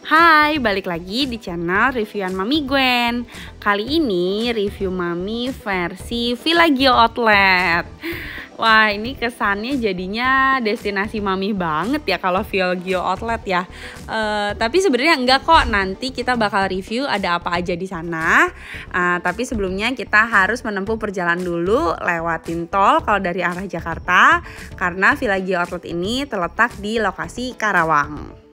Hai, balik lagi di channel reviewan Mami Gwen. Kali ini review Mami versi Villa Gio Outlet. Wah, ini kesannya jadinya destinasi Mami banget ya kalau Villa Gio Outlet ya. Tapi sebenarnya enggak kok. Nanti kita bakal review ada apa aja di sana. Tapi sebelumnya kita harus menempuh perjalanan dulu lewatin tol kalau dari arah Jakarta, karena Villa Gio Outlet ini terletak di lokasi Karawang.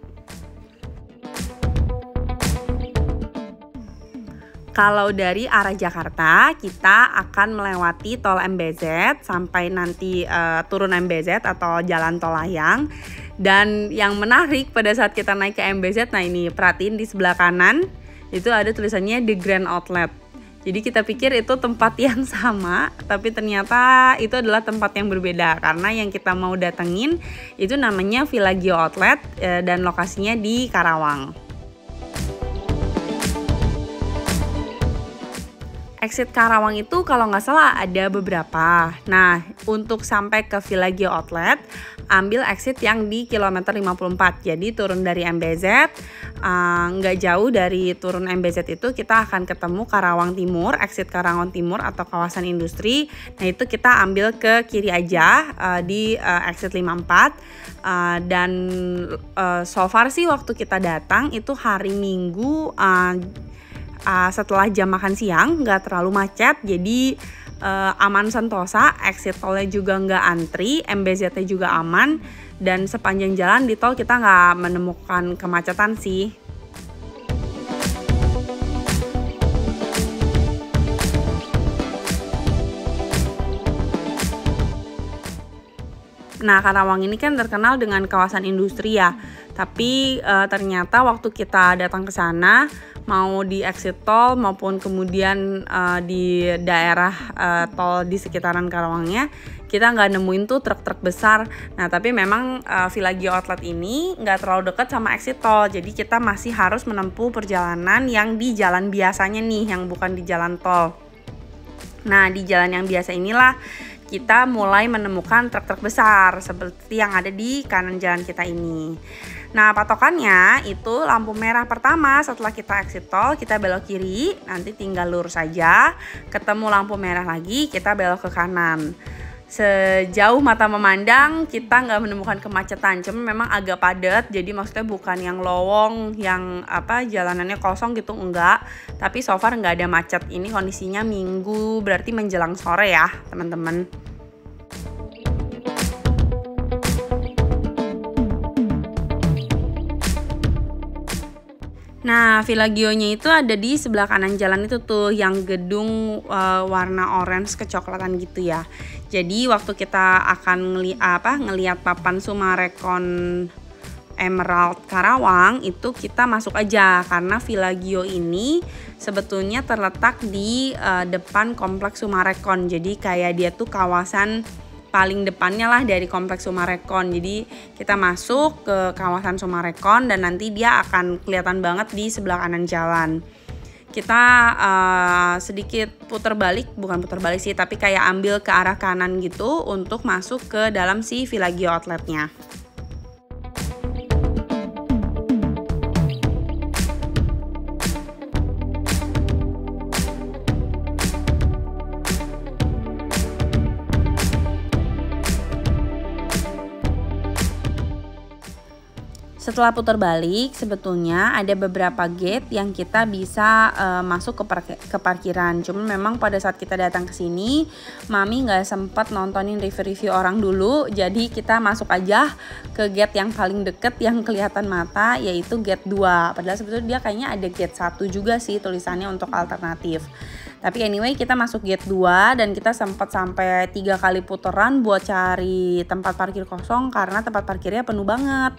Kalau dari arah Jakarta, kita akan melewati tol MBZ sampai nanti turun MBZ atau jalan tol layang. Dan yang menarik pada saat kita naik ke MBZ, nah ini perhatiin di sebelah kanan itu ada tulisannya The Grand Outlet. Jadi kita pikir itu tempat yang sama, tapi ternyata itu adalah tempat yang berbeda karena yang kita mau datengin itu namanya Villa Gio Outlet dan lokasinya di Karawang. Exit Karawang itu kalau nggak salah ada beberapa. Nah, untuk sampai ke Villa Gio Outlet, ambil exit yang di kilometer 54. Jadi turun dari MBZ, nggak jauh dari turun MBZ itu kita akan ketemu Karawang Timur, exit Karawang Timur atau kawasan industri. Nah, itu kita ambil ke kiri aja di exit 54. Dan so far sih waktu kita datang itu hari Minggu, setelah jam makan siang, nggak terlalu macet, jadi aman sentosa, exit tolnya juga nggak antri, MBZ-nya juga aman, dan sepanjang jalan di tol kita nggak menemukan kemacetan sih. Nah, Karawang ini kan terkenal dengan kawasan industri ya, tapi ternyata waktu kita datang ke sana, mau di exit tol maupun kemudian di daerah tol di sekitaran Karawangnya, kita nggak nemuin tuh truk-truk besar. Nah, tapi memang Villa Gio Outlet ini nggak terlalu dekat sama exit tol, jadi kita masih harus menempuh perjalanan yang di jalan biasanya nih, yang bukan di jalan tol. Nah, di jalan yang biasa inilah kita mulai menemukan truk-truk besar seperti yang ada di kanan jalan kita ini. Nah, patokannya itu lampu merah pertama setelah kita exit tol, kita belok kiri, nanti tinggal lurus saja, ketemu lampu merah lagi, kita belok ke kanan. Sejauh mata memandang kita nggak menemukan kemacetan, cuma memang agak padat, jadi maksudnya bukan yang lowong, yang jalanannya kosong gitu, enggak. Tapi so far nggak ada macet. Ini kondisinya Minggu, berarti menjelang sore ya teman-teman. Nah, Villa Gio-nya itu ada di sebelah kanan jalan itu tuh, yang gedung warna orange kecoklatan gitu ya. Jadi waktu kita akan ngelihat papan Summarecon Emerald Karawang itu kita masuk aja, karena Villa Gio ini sebetulnya terletak di depan kompleks Summarecon. Jadi kayak dia tuh kawasan paling depannya lah dari kompleks Summarecon. Jadi kita masuk ke kawasan Summarecon dan nanti dia akan kelihatan banget di sebelah kanan jalan. Kita sedikit bukan putar balik sih, tapi kayak ambil ke arah kanan gitu untuk masuk ke dalam si Villa Gio Outletnya. Setelah putar balik, sebetulnya ada beberapa gate yang kita bisa masuk ke parkiran. Cuma memang pada saat kita datang ke sini, Mami nggak sempat nontonin review-review orang dulu. Jadi kita masuk aja ke gate yang paling deket yang kelihatan mata, yaitu gate 2. Padahal sebetulnya dia kayaknya ada gate 1 juga sih tulisannya untuk alternatif. Tapi anyway, kita masuk gate 2 dan kita sempat sampai 3 kali putaran buat cari tempat parkir kosong karena tempat parkirnya penuh banget.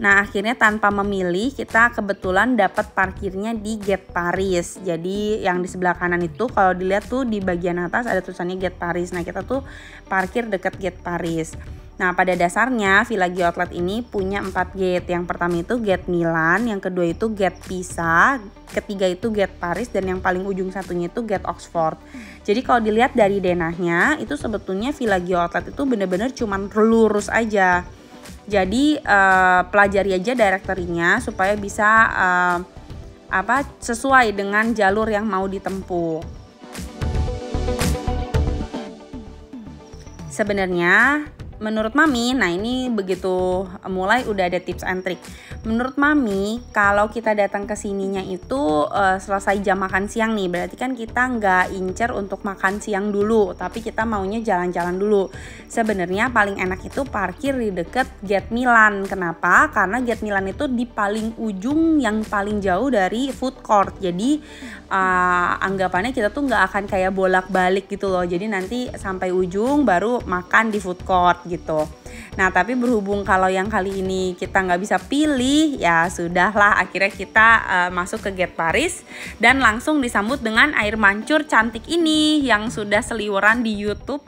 Nah, akhirnya tanpa memilih kita kebetulan dapat parkirnya di Gate Paris. Jadi yang di sebelah kanan itu kalau dilihat tuh di bagian atas ada tulisannya Gate Paris. Nah, kita tuh parkir dekat Gate Paris. Nah, pada dasarnya Villa Gio Outlet ini punya 4 gate. Yang pertama itu Gate Milan, yang kedua itu Gate Pisa, ketiga itu Gate Paris, dan yang paling ujung satunya itu Gate Oxford. Jadi kalau dilihat dari denahnya itu sebetulnya Villa Gio Outlet itu benar-benar cuman lurus aja. Jadi pelajari aja directory-nya supaya bisa sesuai dengan jalur yang mau ditempuh. Sebenarnya menurut Mami, nah ini begitu mulai udah ada tips and trick. Menurut Mami, kalau kita datang ke sininya itu selesai jam makan siang nih, berarti kan kita nggak incer untuk makan siang dulu, tapi kita maunya jalan-jalan dulu. Sebenarnya paling enak itu parkir di deket Gate Milan. Kenapa? Karena Gate Milan itu di paling ujung yang paling jauh dari food court. Jadi anggapannya kita tuh nggak akan kayak bolak-balik gitu loh. Jadi nanti sampai ujung baru makan di food court gitu. Nah tapi berhubung kalau yang kali ini kita nggak bisa pilih, ya sudahlah, akhirnya kita masuk ke Gate Paris dan langsung disambut dengan air mancur cantik ini yang sudah seliweran di YouTube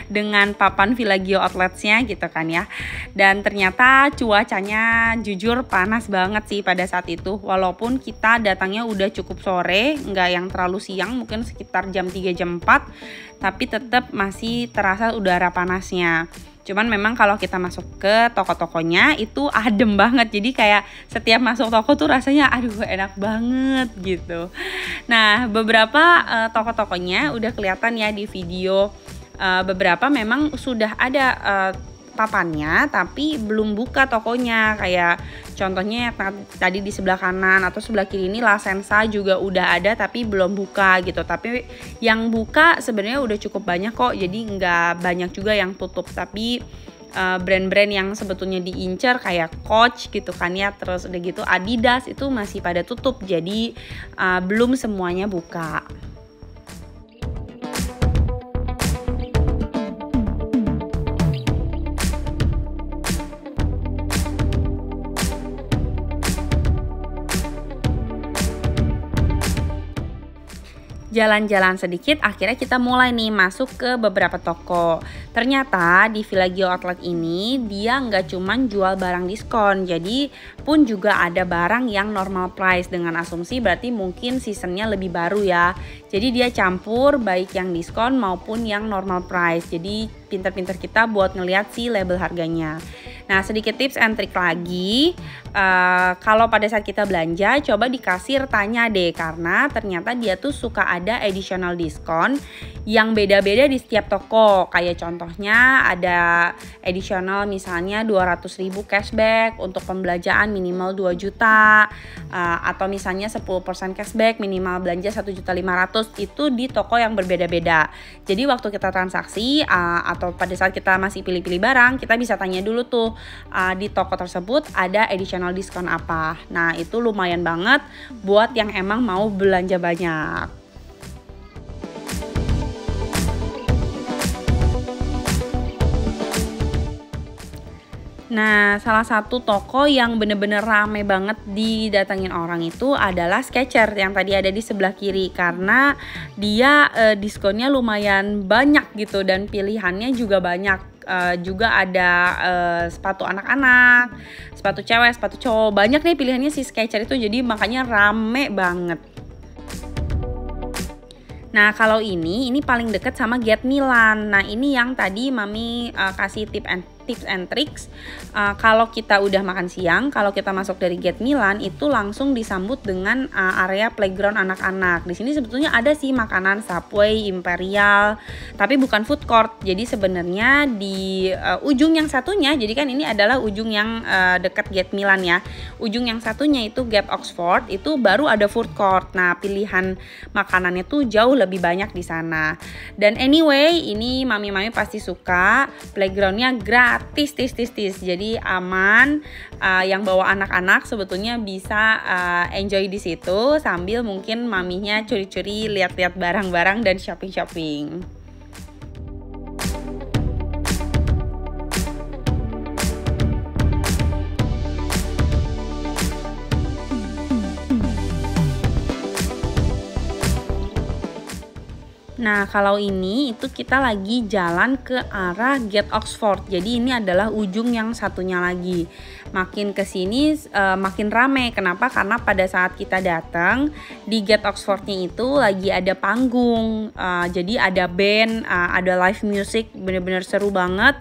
dengan papan Villaggio Outlets-nya gitu kan ya. Dan ternyata cuacanya jujur panas banget sih pada saat itu, walaupun kita datangnya udah cukup sore, nggak yang terlalu siang, mungkin sekitar jam 3 jam 4, tapi tetap masih terasa udara panasnya. Cuman memang kalau kita masuk ke toko-tokonya itu adem banget. Jadi kayak setiap masuk toko tuh rasanya aduh enak banget gitu. Nah beberapa toko-tokonya udah kelihatan ya di video. Beberapa memang sudah ada papannya tapi belum buka tokonya, kayak contohnya tadi di sebelah kanan atau sebelah kiri ini La Senza juga udah ada tapi belum buka gitu. Tapi yang buka sebenarnya udah cukup banyak kok, jadi nggak banyak juga yang tutup. Tapi brand-brand yang sebetulnya diincar kayak Coach gitu kan ya, terus udah gitu Adidas itu masih pada tutup, jadi belum semuanya buka. Jalan-jalan sedikit, akhirnya kita mulai nih masuk ke beberapa toko. Ternyata di Villaggio Outlet ini dia nggak cuman jual barang diskon, jadi pun juga ada barang yang normal price, dengan asumsi berarti mungkin seasonnya lebih baru ya. Jadi dia campur baik yang diskon maupun yang normal price, jadi pinter-pinter kita buat ngeliat sih label harganya. Nah sedikit tips and trick lagi, kalau pada saat kita belanja coba di kasir tanya deh, karena ternyata dia tuh suka ada additional diskon yang beda-beda di setiap toko. Kayak contohnya ada additional misalnya 200.000 cashback untuk pembelanjaan minimal 2 juta, atau misalnya 10% cashback minimal belanja 1.500.000, itu di toko yang berbeda-beda. Jadi waktu kita transaksi atau pada saat kita masih pilih-pilih barang, kita bisa tanya dulu tuh di toko tersebut ada additional diskon apa. Nah itu lumayan banget buat yang emang mau belanja banyak. Nah, salah satu toko yang bener-bener rame banget didatangin orang itu adalah Skechers yang tadi ada di sebelah kiri, karena dia diskonnya lumayan banyak gitu dan pilihannya juga banyak. Juga ada sepatu anak-anak, sepatu cewek, sepatu cowok, banyak nih pilihannya si Skechers itu, jadi makanya rame banget. Nah kalau ini paling deket sama Gate Milan. Nah ini yang tadi Mami kasih tips and tricks. Kalau kita udah makan siang, kalau kita masuk dari Gate Milan itu langsung disambut dengan area playground anak-anak. Di sini sebetulnya ada sih makanan Subway, Imperial, tapi bukan food court. Jadi sebenarnya di ujung yang satunya, jadi kan ini adalah ujung yang dekat Gate Milan ya. Ujung yang satunya itu Gate Oxford, itu baru ada food court. Nah pilihan makanannya tuh jauh lebih banyak di sana. Dan anyway, ini mami-mami pasti suka, playgroundnya gratis, jadi aman. Yang bawa anak-anak sebetulnya bisa enjoy di situ sambil mungkin maminya curi-curi lihat-lihat barang-barang dan shopping-shopping. Nah kalau ini itu kita lagi jalan ke arah Gate Oxford, jadi ini adalah ujung yang satunya lagi. makin kesini makin rame. Kenapa? Karena pada saat kita datang di Gate Oxford-nya itu lagi ada panggung, jadi ada band, ada live music, bener-bener seru banget.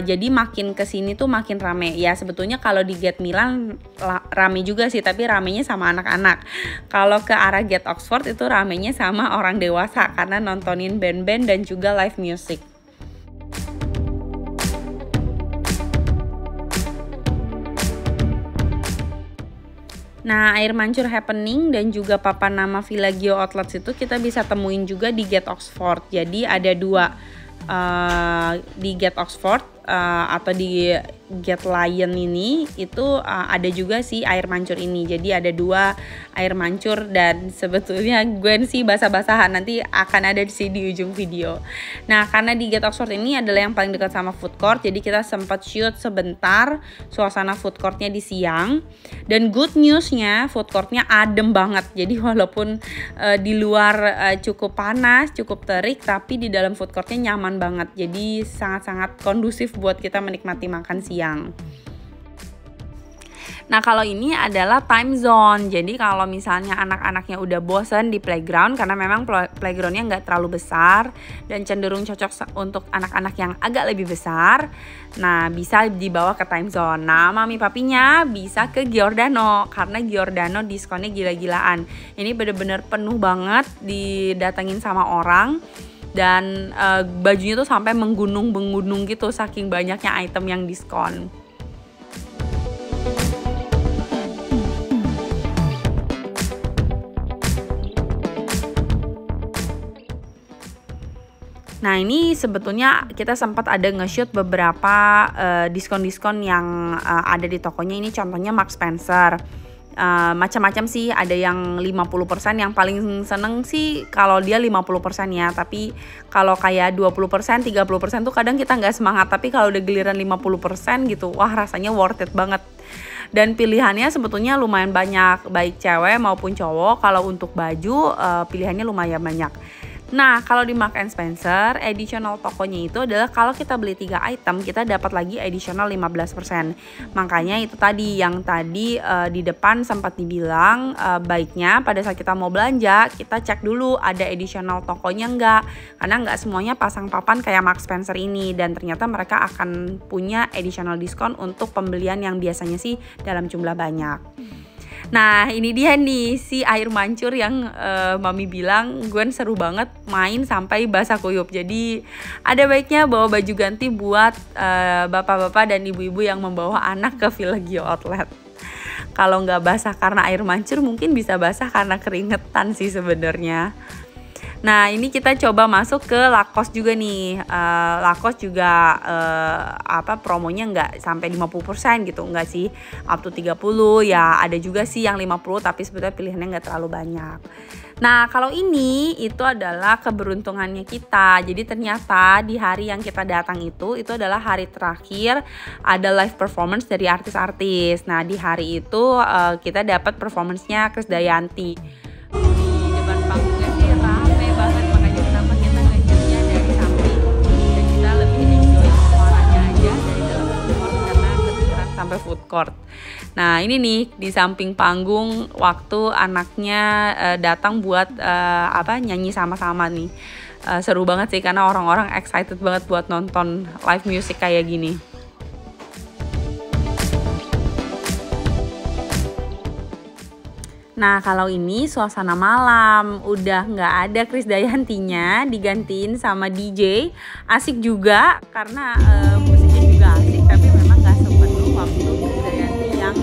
Jadi makin kesini tuh makin rame. Ya sebetulnya kalau di Gate Milan rame juga sih, tapi ramenya sama anak-anak. Kalau ke arah Gate Oxford itu ramenya sama orang dewasa karena nontonin band-band dan juga live music. Nah, air mancur happening dan juga papan nama Villaggio Outlets itu kita bisa temuin juga di Gate Oxford. Jadi ada dua di Gate Oxford atau di Gate Lion ini itu ada juga sih air mancur ini. Jadi ada dua air mancur dan sebetulnya gue sih basah-basahan, nanti akan ada di ujung video. Nah, karena di Gate Oxford ini adalah yang paling dekat sama food court, jadi kita sempat shoot sebentar suasana food courtnya di siang. Dan good newsnya food courtnya adem banget. Jadi walaupun di luar cukup panas, cukup terik, tapi di dalam food courtnya nyaman banget. Jadi sangat-sangat kondusif buat kita menikmati makan siang. Nah, kalau ini adalah time zone. Jadi kalau misalnya anak-anaknya udah bosen di playground, karena memang playgroundnya nggak terlalu besar dan cenderung cocok untuk anak-anak yang agak lebih besar, nah bisa dibawa ke time zone. Nah, mami papinya bisa ke Giordano, karena Giordano diskonnya gila-gilaan. Ini bener-bener penuh banget, didatengin sama orang. Dan bajunya tuh sampai menggunung-menggunung gitu saking banyaknya item yang diskon. Nah, ini sebetulnya kita sempat ada nge-shoot beberapa diskon-diskon yang ada di tokonya. Ini contohnya Marks Spencer. Macam-macam sih, ada yang 50%, yang paling seneng sih kalau dia 50% ya, tapi kalau kayak 20%, 30% tuh kadang kita nggak semangat, tapi kalau udah giliran 50% gitu, wah rasanya worth it banget. Dan pilihannya sebetulnya lumayan banyak, baik cewek maupun cowok. Kalau untuk baju pilihannya lumayan banyak. Nah, kalau di Marks & Spencer, additional tokonya itu adalah kalau kita beli 3 item, kita dapat lagi additional 15%. Makanya itu tadi, yang tadi di depan sempat dibilang baiknya pada saat kita mau belanja, kita cek dulu ada additional tokonya enggak. Karena enggak semuanya pasang papan kayak Marks & Spencer ini, dan ternyata mereka akan punya additional diskon untuk pembelian yang biasanya sih dalam jumlah banyak. Nah, ini dia nih si air mancur yang mami bilang Gwen seru banget main sampai basah kuyup. Jadi ada baiknya bawa baju ganti buat bapak-bapak dan ibu-ibu yang membawa anak ke Villaggio Outlet. Kalau nggak basah karena air mancur, mungkin bisa basah karena keringetan sih sebenarnya. Nah, ini kita coba masuk ke Lacoste juga nih. Lacoste juga promonya nggak sampai 50% gitu, nggak sih, up to 30 ya, ada juga sih yang 50, tapi sebetulnya pilihannya nggak terlalu banyak. Nah, kalau ini itu adalah keberuntungannya kita. Jadi ternyata di hari yang kita datang itu adalah hari terakhir ada live performance dari artis-artis. Nah, di hari itu kita dapat performance-nya Krisdayanti. Di depan panggungnya sih rame banget, makanya kenapa kita nge-shootnya dari samping dan kita lebih enjoy suaranya aja dari dalam food court karena kedengeran sampai food court. Nah, ini nih di samping panggung waktu anaknya datang buat nyanyi sama-sama nih. Seru banget sih karena orang-orang excited banget buat nonton live music kayak gini. Nah, kalau ini suasana malam, udah nggak ada Krisdayantinya, digantiin sama DJ. Asik juga karena musiknya juga asik, tapi memang nggak sepenuh waktu Krisdayanti yang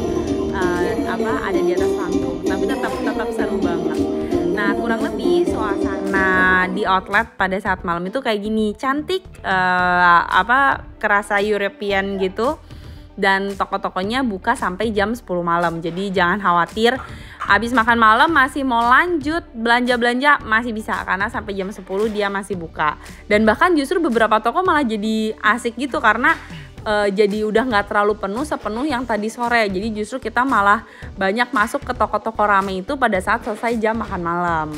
ada di atas panggung. Tapi tetap seru banget. Nah, kurang lebih suasana di outlet pada saat malam itu kayak gini, cantik, kerasa European gitu. Dan toko-tokonya buka sampai jam 10 malam. Jadi jangan khawatir, abis makan malam masih mau lanjut belanja-belanja masih bisa, karena sampai jam 10 dia masih buka. Dan bahkan justru beberapa toko malah jadi asik gitu karena jadi udah nggak terlalu penuh sepenuh yang tadi sore. Jadi justru kita malah banyak masuk ke toko-toko rame itu pada saat selesai jam makan malam.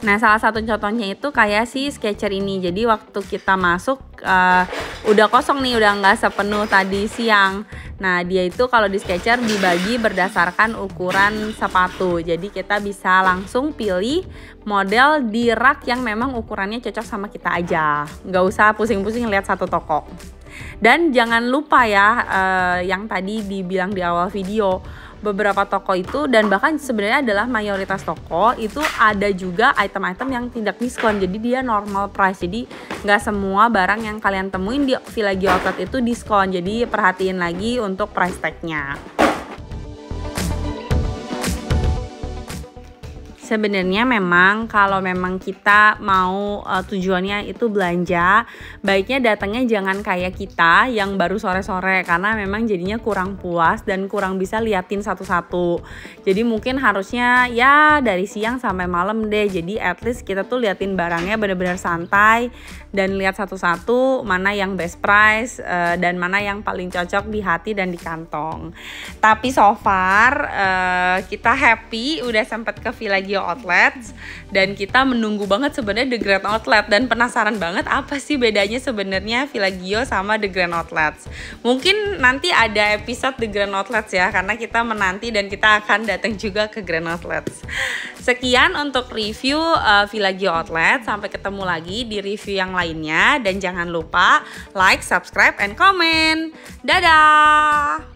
Nah, salah satu contohnya itu kayak si Skechers ini. Jadi waktu kita masuk udah kosong nih, udah nggak sepenuh tadi siang. Nah, dia itu kalau di Skechers dibagi berdasarkan ukuran sepatu. Jadi kita bisa langsung pilih model di rak yang memang ukurannya cocok sama kita aja. Nggak usah pusing-pusing lihat satu toko. Dan jangan lupa ya, yang tadi dibilang di awal video, beberapa toko itu dan bahkan sebenarnya adalah mayoritas toko itu ada juga item-item yang tidak diskon, jadi dia normal price. Jadi nggak semua barang yang kalian temuin di Villagio Outlet itu diskon, jadi perhatiin lagi untuk price tag-nya. Sebenarnya memang kalau memang kita mau tujuannya itu belanja, baiknya datangnya jangan kayak kita yang baru sore-sore, karena memang jadinya kurang puas dan kurang bisa liatin satu-satu. Jadi mungkin harusnya ya dari siang sampai malam deh. Jadi at least kita tuh liatin barangnya benar-benar santai dan lihat satu-satu mana yang best price dan mana yang paling cocok di hati dan di kantong. Tapi so far kita happy udah sempat ke Villagio Outlets dan kita menunggu banget sebenarnya The Grand Outlet dan penasaran banget apa sih bedanya sebenarnya Villagio sama The Grand Outlets. Mungkin nanti ada episode The Grand Outlets ya, karena kita menanti dan kita akan datang juga ke Grand Outlets. Sekian untuk review Villagio Outlet, sampai ketemu lagi di review yang lainnya dan jangan lupa like, subscribe, and comment. Dadah!